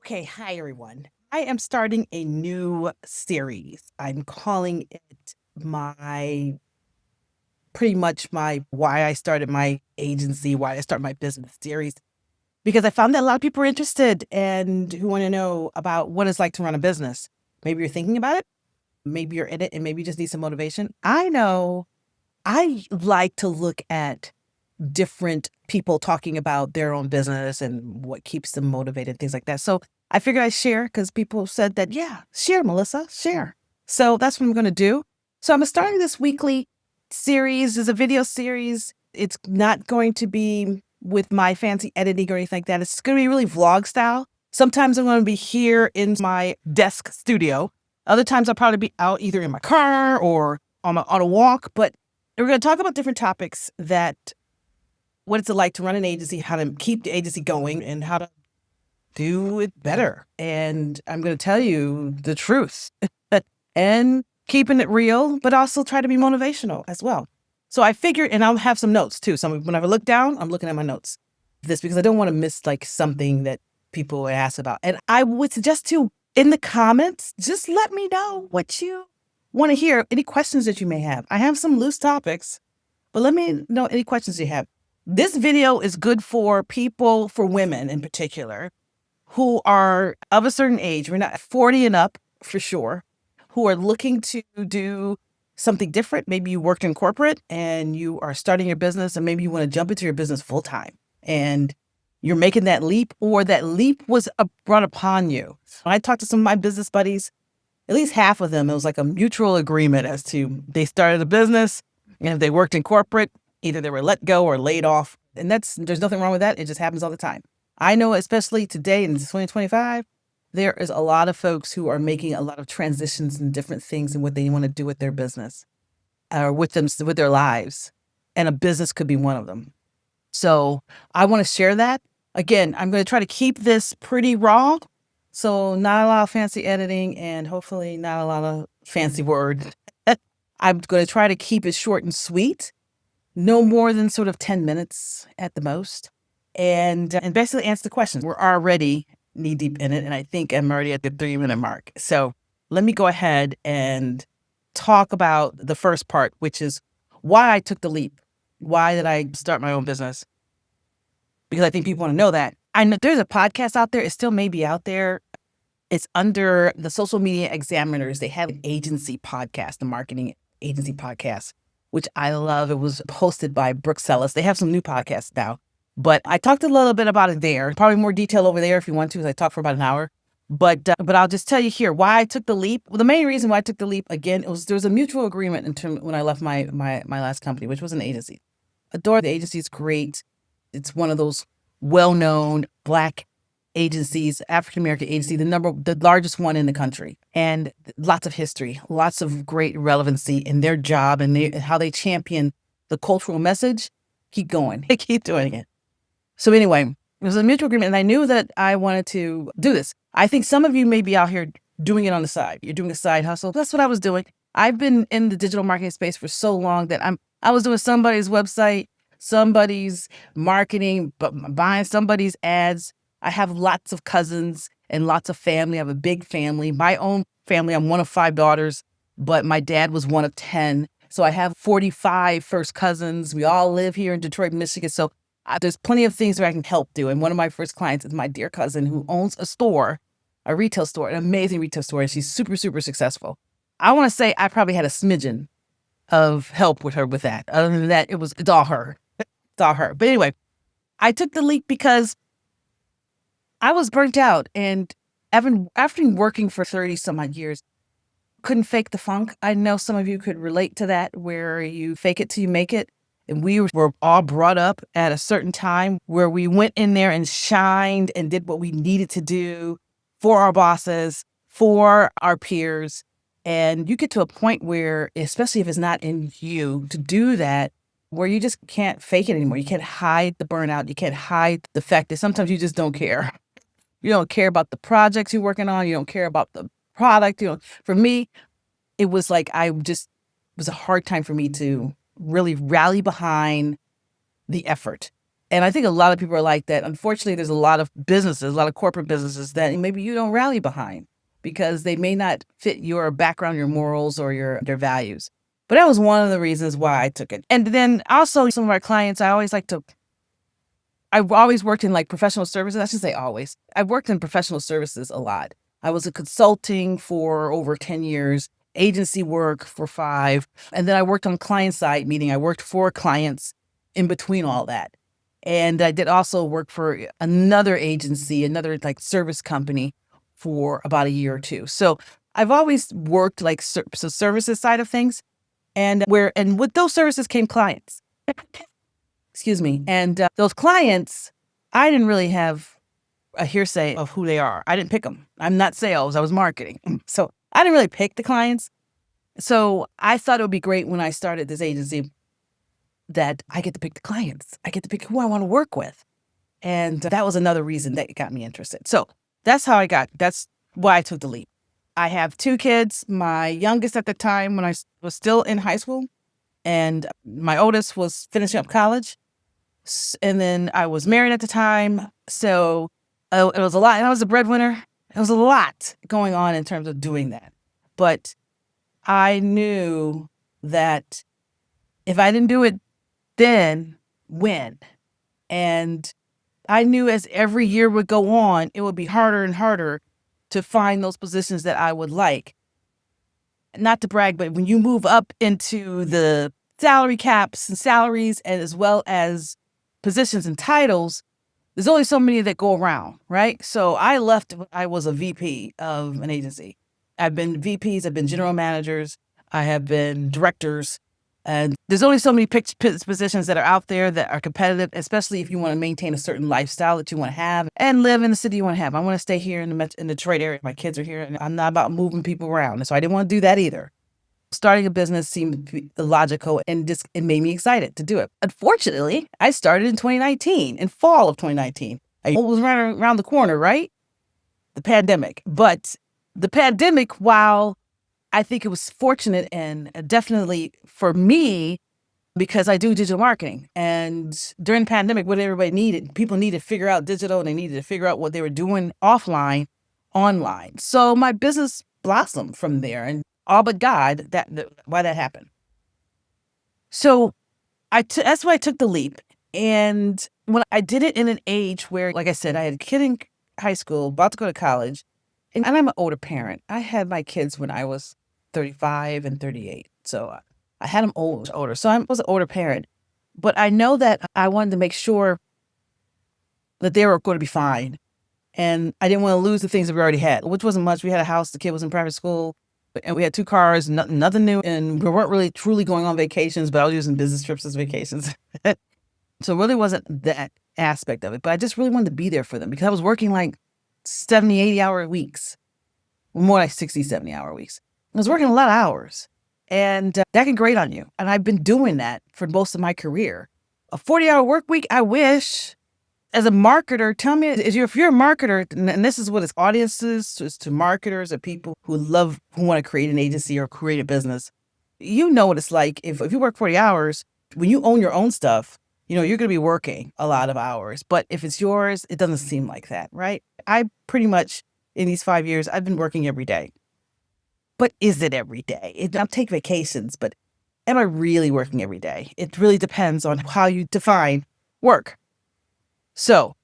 Okay, hi everyone. I am starting a new series. I'm calling it my pretty much my why I started my agency, why I started my business series, because I found that a lot of people are interested and who want to know about what it's like to run a business. Maybe you're thinking about it, maybe you're in it, and maybe you just need some motivation. I know I like to look at different people talking about their own business and what keeps them motivated, things like that. So I figured I'd share because people said that, yeah, share, Melissa, share. So that's what I'm going to do. So I'm starting this weekly series. It's a video series. It's not going to be with my fancy editing or anything like that. It's going to be really vlog style. Sometimes I'm going to be here in my desk studio. Other times I'll probably be out either in my car or on a walk. But we're going to talk about different topics that what it's like to run an agency, how to keep the agency going, and how to do it better. And I'm going to tell you the truth and keeping it real, but also try to be motivational as well. So I figured, and I'll have some notes too. So whenever I look down, I'm looking at my notes. This because I don't want to miss like something that people ask about. And I would suggest to in the comments, just let me know what you want to hear, any questions that you may have. I have some loose topics, but let me know any questions you have. This video is good for people, for women in particular, who are of a certain age. We're not 40 and up for sure, who are looking to do something different. Maybe you worked in corporate and you are starting your business, and maybe you want to jump into your business full time and you're making that leap, or that leap was brought upon you. When I talked to some of my business buddies, at least half of them, it was like a mutual agreement as to they started a business, and if they worked in corporate, either they were let go or laid off. And there's nothing wrong with that. It just happens all the time. I know, especially today in 2025, there is a lot of folks who are making a lot of transitions and different things in what they want to do with their business or with their lives. And a business could be one of them. So I want to share that. Again, I'm going to try to keep this pretty raw. So not a lot of fancy editing and hopefully not a lot of fancy words. I'm going to try to keep it short and sweet, no more than sort of 10 minutes at the most. And basically answer the questions. We're already knee deep in it, and I think I'm already at the 3-minute mark. So let me go ahead and talk about the first part, which is why I took the leap. Why did I start my own business? Because I think people want to know that. I know there's a podcast out there. It still may be out there. It's under the Social Media Examiners. They have an agency podcast, the marketing agency podcast, which I love. It was hosted by Brooke Sellis. They have some new podcasts now, but I talked a little bit about it there. Probably more detail over there if you want to, as I talked for about an hour. But I'll just tell you here why I took the leap. Well, the main reason why I took the leap, again, there was a mutual agreement in terms when I left my last company, which was an agency. Adore the agency. It's great. It's one of those well-known Black agencies, African-American agency, the largest one in the country, and lots of history, lots of great relevancy in their job and how they champion the cultural message. Keep going. They keep doing it. So anyway, it was a mutual agreement, and I knew that I wanted to do this. I think some of you may be out here doing it on the side. You're doing a side hustle. That's what I was doing. I've been in the digital marketing space for so long that I was doing somebody's website, somebody's marketing, but buying somebody's ads. I have lots of cousins and lots of family. I have a big family. My own family, I'm one of 5 daughters, but my dad was one of 10. So I have 45 first cousins. We all live here in Detroit, Michigan. So there's plenty of things where I can help do. And one of my first clients is my dear cousin who owns a retail store, an amazing retail store. And she's super, super successful. I want to say I probably had a smidgen of help with her with that. Other than that, it's all her. It's all her. But anyway, I took the leap because I was burnt out, and after working for 30 some odd years, couldn't fake the funk. I know some of you could relate to that, where you fake it till you make it. And we were all brought up at a certain time where we went in there and shined and did what we needed to do for our bosses, for our peers. And you get to a point where, especially if it's not in you to do that, where you just can't fake it anymore. You can't hide the burnout. You can't hide the fact that sometimes you just don't care. You don't care about the projects you're working on. You don't care about the product. For me, it was like it was a hard time for me to really rally behind the effort. And I think a lot of people are like that. Unfortunately, there's a lot of businesses, a lot of corporate businesses that maybe you don't rally behind because they may not fit your background, your morals, or your values. But that was one of the reasons why I took it. And then also some of our clients, I've always worked in like professional services. I should say always. I've worked in professional services a lot. I was a consulting for over 10 years, agency work for 5. And then I worked on client side, meaning I worked for clients in between all that. And I did also work for another agency, another like service company for about a year or two. So I've always worked like services side of things. And with those services came clients. Excuse me. And those clients, I didn't really have a hearsay of who they are. I didn't pick them. I'm not sales. I was marketing. So I didn't really pick the clients. So I thought it would be great when I started this agency that I get to pick the clients. I get to pick who I want to work with. And that was another reason that got me interested. So that's why I took the leap. I have 2 kids. My youngest at the time when I was still in high school, and my oldest was finishing up college. And then I was married at the time. So it was a lot. And I was a breadwinner. It was a lot going on in terms of doing that. But I knew that if I didn't do it then, when? And I knew as every year would go on, it would be harder and harder to find those positions that I would like. Not to brag, but when you move up into the salary caps and salaries, and as well as positions and titles, there's only so many that go around, right? So I left, I was a VP of an agency. I've been VPs, I've been general managers, I have been directors, and there's only so many positions that are out there that are competitive, especially if you want to maintain a certain lifestyle that you want to have and live in the city you want to have. I want to stay here in the Detroit area. My kids are here, and I'm not about moving people around. So I didn't want to do that either. Starting a business seemed logical, and it made me excited to do it. Unfortunately, I started in 2019, in fall of 2019. It was right around the corner, right? The pandemic. But the pandemic, while I think it was fortunate and definitely for me, because I do digital marketing. And during the pandemic, what everybody needed, people needed to figure out digital, and they needed to figure out what they were doing offline, online. So my business blossomed from there, and all but God, why that happened. So that's why I took the leap. And when I did it in an age where, like I said, I had a kid in high school, about to go to college, and I'm an older parent. I had my kids when I was 35 and 38. So I had them older. So I was an older parent. But I know that I wanted to make sure that they were going to be fine. And I didn't want to lose the things that we already had, which wasn't much. We had a house, the kid was in private school, and we had 2 cars, nothing new. And we weren't really truly going on vacations, but I was using business trips as vacations. So it really wasn't that aspect of it. But I just really wanted to be there for them because I was working like 70, 80-hour weeks, more like 60, 70-hour weeks. I was working a lot of hours, and that can grate on you. And I've been doing that for most of my career. A 40-hour work week, I wish. As a marketer, tell me, if you're a marketer, and this is what its audiences is to marketers or people who want to create an agency or create a business, you know what it's like. If you work 40 hours, when you own your own stuff, you're going to be working a lot of hours. But if it's yours, it doesn't seem like that, right? I pretty much, in these 5 years, I've been working every day. But is it every day? I'll take vacations, but am I really working every day? It really depends on how you define work. So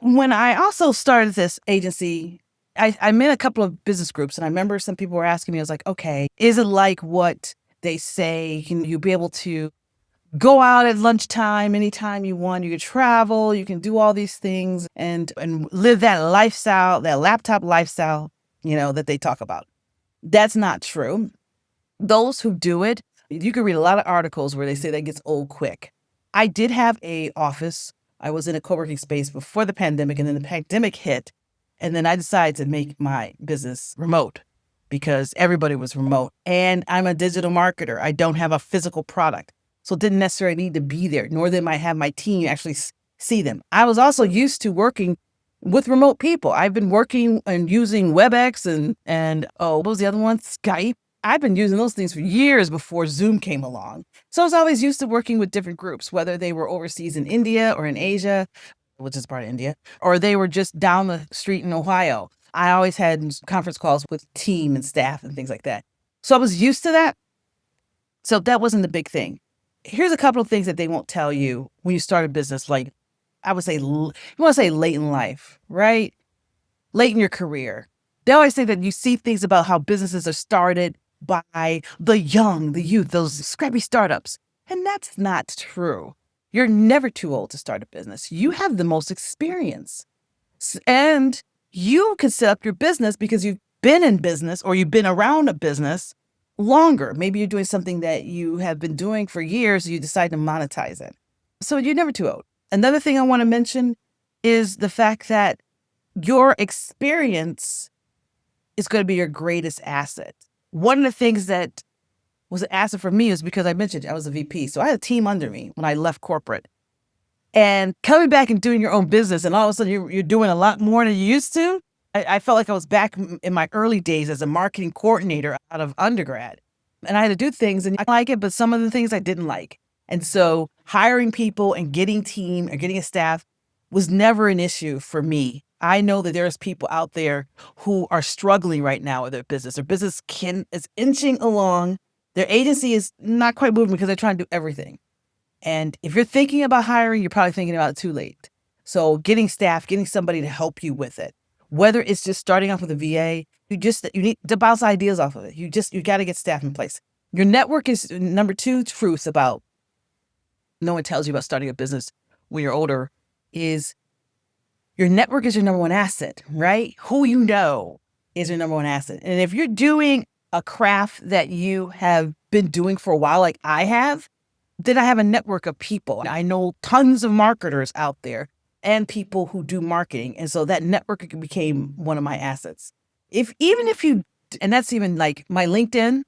when I also started this agency, I'm in a couple of business groups, and I remember some people were asking me, I was like, okay, is it like what they say? Can you be able to go out at lunchtime anytime you want? You can travel, you can do all these things and live that lifestyle, that laptop lifestyle, that they talk about. That's not true. Those who do it, you can read a lot of articles where they say that gets old quick. I did have a office. I was in a co-working space before the pandemic, and then the pandemic hit. And then I decided to make my business remote because everybody was remote. And I'm a digital marketer. I don't have a physical product. So it didn't necessarily need to be there, nor did I have my team actually see them. I was also used to working with remote people. I've been working and using WebEx and what was the other one? Skype I've been using those things for years before Zoom came along. So I was always used to working with different groups, whether they were overseas in India or in Asia, which is part of India, or they were just down the street in Ohio. I always had conference calls with team and staff and things like that. So I was used to that. So that wasn't the big thing. Here's a couple of things that they won't tell you when you start a business. Like I would say, you want to say late in life, right? Late in your career. They always say that you see things about how businesses are started by the young, the youth, those scrappy startups. And that's not true. You're never too old to start a business. You have the most experience. And you can set up your business because you've been in business or you've been around a business longer. Maybe you're doing something that you have been doing for years, you decide to monetize it. So you're never too old. Another thing I want to mention is the fact that your experience is going to be your greatest asset. One of the things that was an asset for me is because I mentioned I was a VP. So I had a team under me when I left corporate. And coming back and doing your own business, and all of a sudden you're doing a lot more than you used to. I felt like I was back in my early days as a marketing coordinator out of undergrad. And I had to do things and I like it, but some of the things I didn't like. And so hiring people and getting team or getting a staff was never an issue for me. I know that there's people out there who are struggling right now with their business. Their business is inching along. Their agency is not quite moving because they're trying to do everything. And if you're thinking about hiring, you're probably thinking about it too late. So getting staff, getting somebody to help you with it, whether it's just starting off with a VA, you need to bounce ideas off of it. You got to get staff in place. Your network is number two truth about no one tells you about starting a business when you're older is your network is your number one asset, right? Who you know is your number one asset. And if you're doing a craft that you have been doing for a while, like I have, then I have a network of people. I know tons of marketers out there and people who do marketing. And so that network became one of my assets. And that's even like my LinkedIn.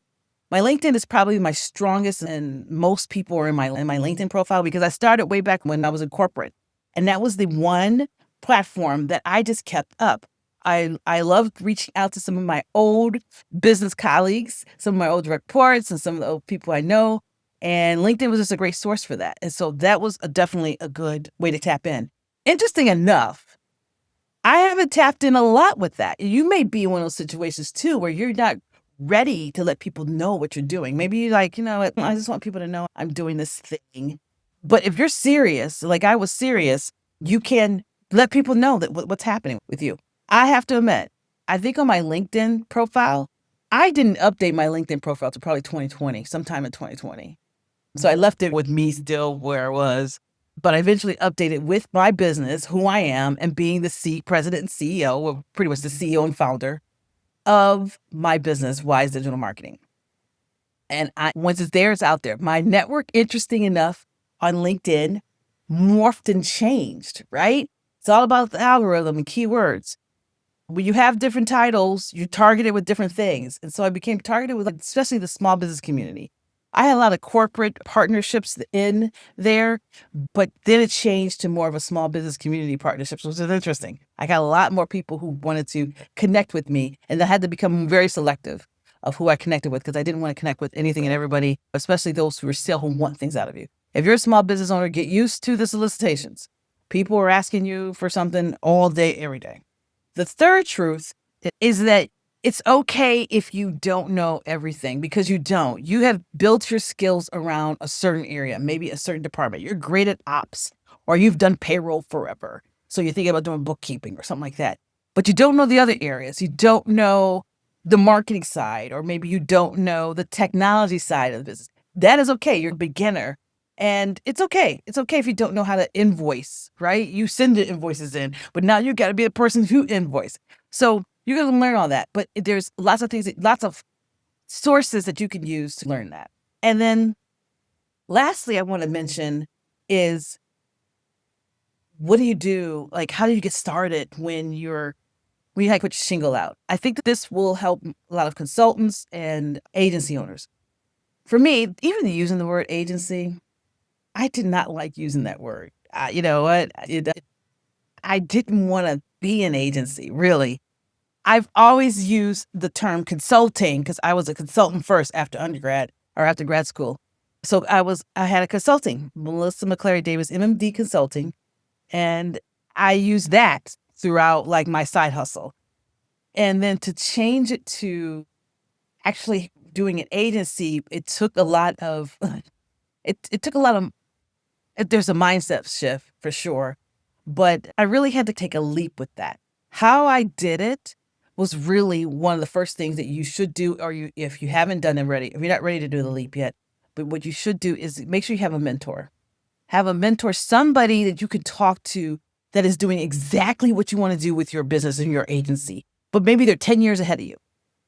My LinkedIn is probably my strongest, and most people are in my LinkedIn profile because I started way back when I was in corporate. And that was the one platform that I just kept up. I loved reaching out to some of my old business colleagues, some of my old direct reports, and some of the old people I know. And LinkedIn was just a great source for that. And so that was definitely a good way to tap in. Interesting enough, I haven't tapped in a lot with that. You may be in one of those situations too, where you're not ready to let people know what you're doing. Maybe you're like, I just want people to know I'm doing this thing. But if you're serious, like I was serious, you can let people know that what's happening with you. I have to admit, I think on my LinkedIn profile, I didn't update my LinkedIn profile to probably 2020, sometime in 2020. So I left it with me still where it was, but I eventually updated with my business, who I am, and being the president and CEO, or pretty much the CEO and founder of my business, Wise Digital Marketing. And once it's there, it's out there. My network, interesting enough, on LinkedIn morphed and changed, right? It's all about the algorithm and keywords. When you have different titles, you're targeted with different things. And so I became targeted with, especially the small business community. I had a lot of corporate partnerships in there, but then it changed to more of a small business community partnerships, which is interesting. I got a lot more people who wanted to connect with me, and I had to become very selective of who I connected with because I didn't want to connect with anything and everybody, especially those who want things out of you. If you're a small business owner, get used to the solicitations. People are asking you for something all day, every day. The third truth is that it's okay if you don't know everything, because you don't. You have built your skills around a certain area, maybe a certain department. You're great at ops, or you've done payroll forever. So you're thinking about doing bookkeeping or something like that. But you don't know the other areas. You don't know the marketing side, or maybe you don't know the technology side of the business. That is okay. You're a beginner. And it's okay. It's okay if you don't know how to invoice, right? You send the invoices in, but now you got to be the person who invoice. So you're going to learn all that. But there's lots of things, lots of sources that you can use to learn that. And then lastly, I want to mention is, what do you do? Like, how do you get started when you put your shingle out? I think that this will help a lot of consultants and agency owners. For me, even using the word agency, I did not like using that word. You know what? I didn't want to be an agency, really. I've always used the term consulting because I was a consultant first after undergrad or after grad school. So I had a consulting, Melissa McClary Davis, MMD Consulting, and I used that throughout like my side hustle. And then to change it to actually doing an agency, it took a lot of it took a lot of there's a mindset shift for sure, but I really had to take a leap with that. How I did it was really one of the first things that you should do, or if you haven't done it ready, if you're not ready to do the leap yet, but what you should do is make sure you have a mentor. Have a mentor, somebody that you can talk to that is doing exactly what you want to do with your business and your agency, but maybe they're 10 years ahead of you.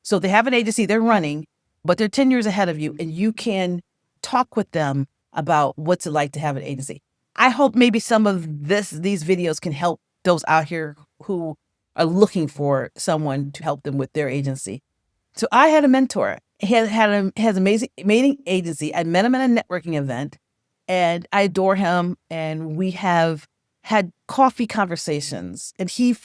So they have an agency, they're running, but they're 10 years ahead of you, and you can talk with them about what's it like to have an agency. I hope maybe some of these videos can help those out here who are looking for someone to help them with their agency. So I had a mentor. He has amazing agency. I met him at a networking event, and I adore him. And we have had coffee conversations. And he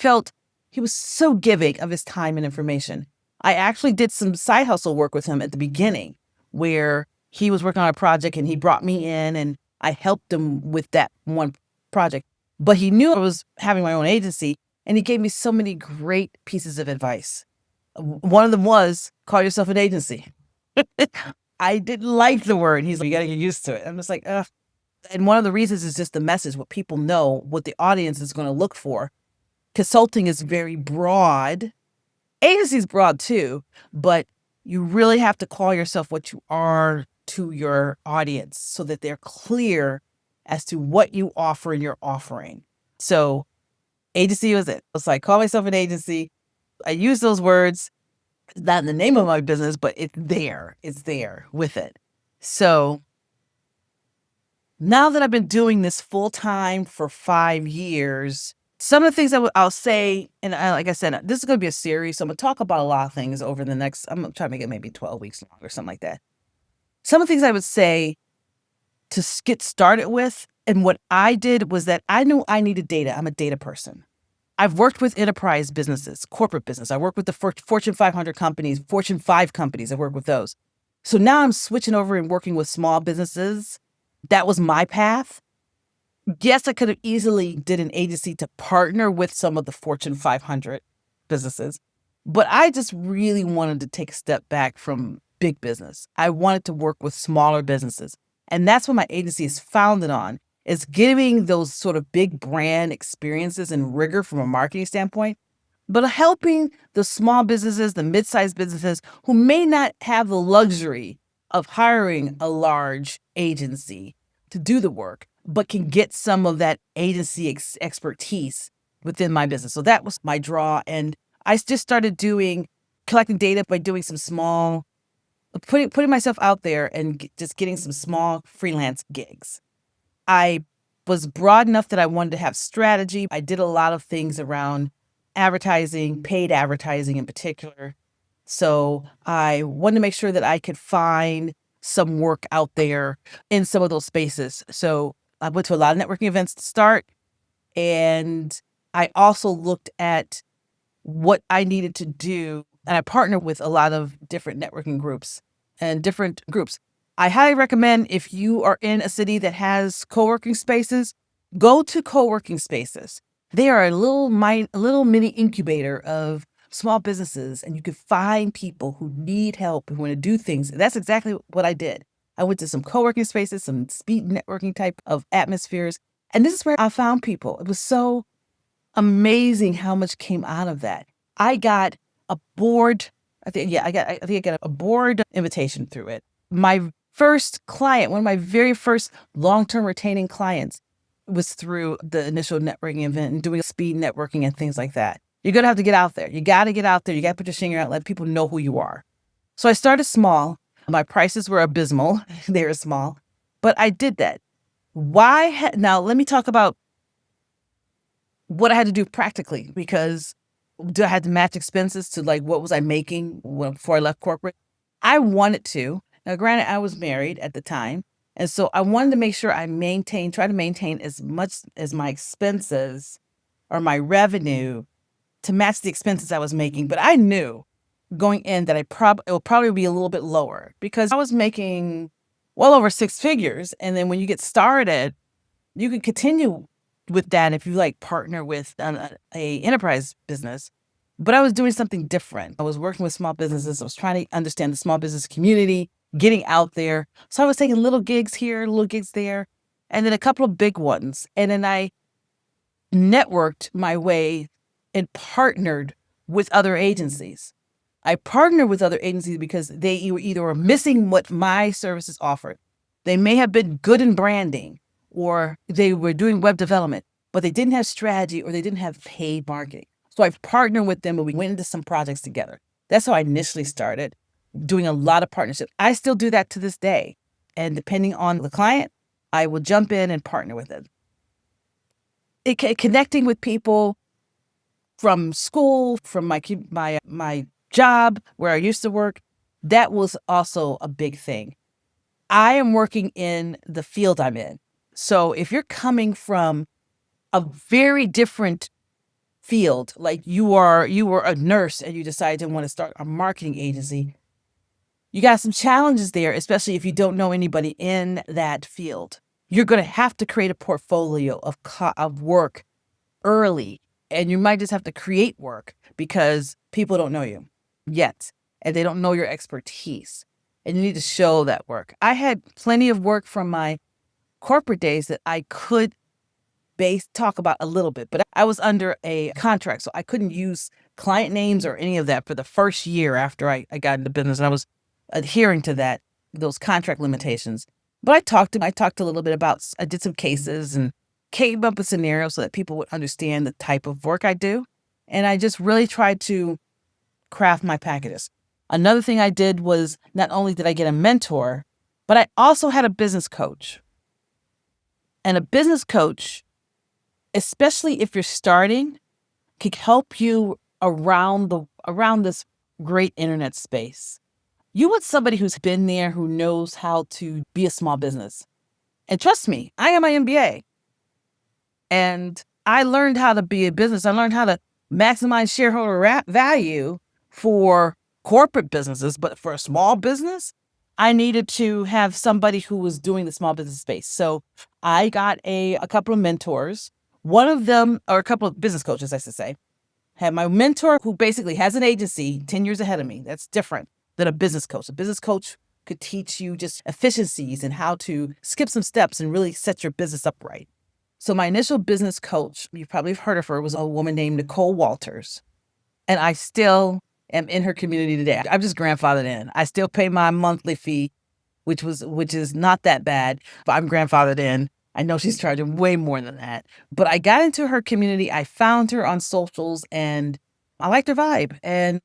was so giving of his time and information. I actually did some side hustle work with him at the beginning, where he was working on a project and he brought me in, and I helped him with that one project. But he knew I was having my own agency, and he gave me so many great pieces of advice. One of them was, call yourself an agency. I didn't like the word. He's like, you got to get used to it. I'm just like, ugh. And one of the reasons is just the message, what people know, what the audience is going to look for. Consulting is very broad. Agency is broad too, but you really have to call yourself what you are to your audience so that they're clear as to what you offer in your offering. So agency was it. It's like, call myself an agency. I use those words, not in the name of my business, but it's there. It's there with it. So now that I've been doing this full time for 5 years, some of the things I'll say, and like I said, this is going to be a series, so I'm going to talk about a lot of things over the next, I'm going to try to make it maybe 12 weeks long or something like that. Some of the things I would say to get started with, and what I did was that I knew I needed data. I'm a data person. I've worked with enterprise businesses, corporate business. I work with the Fortune 500 companies, Fortune 5 companies. I work with those. So now I'm switching over and working with small businesses. That was my path. Yes, I could have easily did an agency to partner with some of the Fortune 500 businesses, but I just really wanted to take a step back from big business. I wanted to work with smaller businesses. And that's what my agency is founded on, is giving those sort of big brand experiences and rigor from a marketing standpoint, but helping the small businesses, the mid-sized businesses who may not have the luxury of hiring a large agency to do the work, but can get some of that agency expertise within my business. So that was my draw. And I just started collecting data by doing some small, putting myself out there and just getting some small freelance gigs. I was broad enough that I wanted to have strategy. I did a lot of things around advertising, paid advertising in particular. So I wanted to make sure that I could find some work out there in some of those spaces. So I went to a lot of networking events to start. And I also looked at what I needed to do. And I partnered with a lot of different networking groups and different groups. I highly recommend, if you are in a city that has co-working spaces, go to co-working spaces. They are a little mini incubator of small businesses, and you can find people who need help and want to do things. That's exactly what I did. I went to some co-working spaces, some speed networking type of atmospheres, and this is where I found people. It was so amazing how much came out of that. I got a board. I think I got a board invitation through it. My first client, one of my very first long-term retaining clients, was through the initial networking event and doing speed networking and things like that. You're going to have to get out there. You got to get out there. You got to put your finger out, let people know who you are. So I started small. My prices were abysmal. They were small, but I did that. Now let me talk about what I had to do practically, because I had to match expenses to like what was I making before I left corporate. I wanted to. Now, granted, I was married at the time, and so I wanted to make sure I try to maintain as much as my expenses or my revenue to match the expenses I was making. But I knew going in that it will probably be a little bit lower because I was making well over six figures. And then when you get started, you can continue with that if you like partner with a enterprise business. But I was doing something different. I was working with small businesses. I was trying to understand the small business community, getting out there. So I was taking little gigs here, little gigs there, and then a couple of big ones. And then I networked my way and partnered with other agencies. I partnered with other agencies because they either were missing what my services offered. They may have been good in branding or they were doing web development, but they didn't have strategy or they didn't have paid marketing. So I partnered with them and we went into some projects together. That's how I initially started doing a lot of partnerships. I still do that to this day. And depending on the client, I will jump in and partner with them. Connecting with people from school, from my job where I used to work, that was also a big thing. I am working in the field I'm in. So if you're coming from a very different field, like you were a nurse and you decided to want to start a marketing agency, you got some challenges there, especially if you don't know anybody in that field. You're going to have to create a portfolio of work early, and you might just have to create work because people don't know you yet, and they don't know your expertise, and you need to show that work. I had plenty of work from my corporate days that I could talk about a little bit, but I was under a contract, so I couldn't use client names or any of that for the first year after I got into business, and I was adhering to those contract limitations. But I talked a little bit about, I did some cases and came up with scenarios so that people would understand the type of work I do. And I just really tried to craft my packages. Another thing I did was not only did I get a mentor, but I also had a business coach. And a business coach, especially if you're starting, can help you around this great internet space. You want somebody who's been there, who knows how to be a small business. And trust me, I have my MBA. And I learned how to be a business. I learned how to maximize shareholder value for corporate businesses. But for a small business, I needed to have somebody who was doing the small business space. So I got a couple of mentors. One of them, or a couple of business coaches, I should say, had my mentor who basically has an agency 10 years ahead of me. That's different than a business coach. A business coach could teach you just efficiencies and how to skip some steps and really set your business up right. So my initial business coach, you probably have heard of her, was a woman named Nicole Walters. And I still am in her community today. I'm just grandfathered in. I still pay my monthly fee, which is not that bad, but I'm grandfathered in. I know she's charging way more than that. But I got into her community. I found her on socials and I liked her vibe. And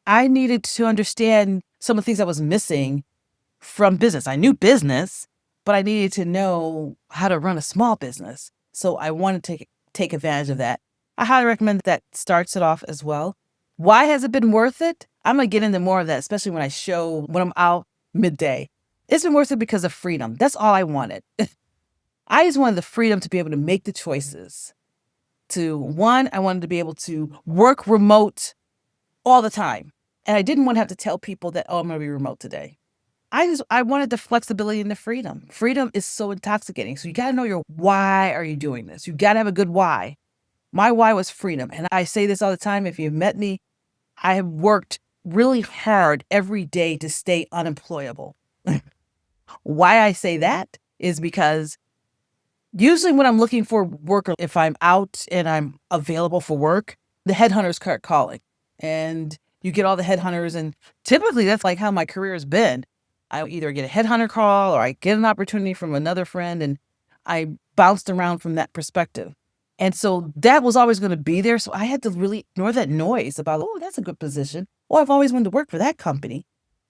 I needed to understand some of the things I was missing from business. I knew business, but I needed to know how to run a small business. So I wanted to take advantage of that. I highly recommend that starts it off as well. Why has it been worth it? I'm going to get into more of that, especially when I'm out midday. It's been worth it because of freedom. That's all I wanted. I just wanted the freedom to be able to make the choices. I wanted to be able to work remote all the time. And I didn't want to have to tell people that, oh, I'm going to be remote today. I wanted the flexibility and the freedom. Freedom is so intoxicating. So you got to know why are you doing this? You got to have a good why. My why was freedom. And I say this all the time. If you've met me, I have worked really hard every day to stay unemployable. Why I say that is because usually when I'm looking for work, or if I'm out and I'm available for work, the headhunters start calling. And you get all the headhunters. And typically that's like how my career has been. I either get a headhunter call or I get an opportunity from another friend, and I bounced around from that perspective. And so that was always going to be there. So I had to really ignore that noise about, oh, that's a good position. Oh, I've always wanted to work for that company,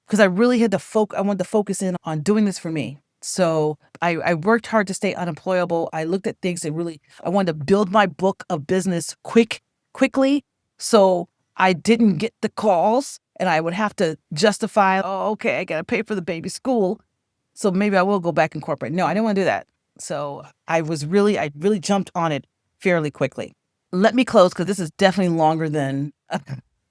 because I really had to I wanted to focus in on doing this for me. So I worked hard to stay unemployable. I looked at things and I wanted to build my book of business quickly. So I didn't get the calls and I would have to justify, oh, okay, I got to pay for the baby's school. So maybe I will go back in corporate. No, I didn't want to do that. So I really jumped on it fairly quickly. let me close because this is definitely longer than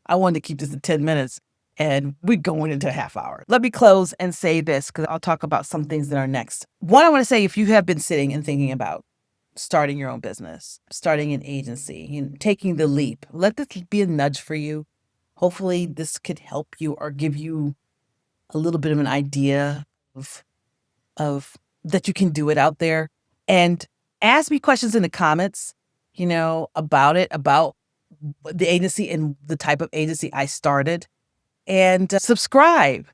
I wanted to keep this at 10 minutes, and we're going into a half hour. Let me close and say this because I'll talk about some things that are next. One, I want to say if you have been sitting and thinking about starting your own business, starting an agency, taking the leap, let this be a nudge for you. Hopefully, this could help you or give you a little bit of an idea of that you can do it out there. And ask me questions in the comments, about it, about the agency and the type of agency I started. And subscribe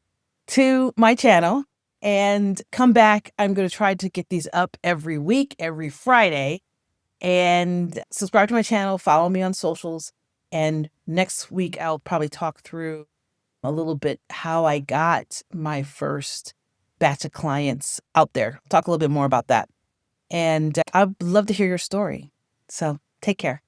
to my channel and come back. I'm going to try to get these up every week, every Friday. And subscribe to my channel, follow me on socials. And next week, I'll probably talk through a little bit how I got my first batch of clients out there. Talk a little bit more about that. And I'd love to hear your story. So take care.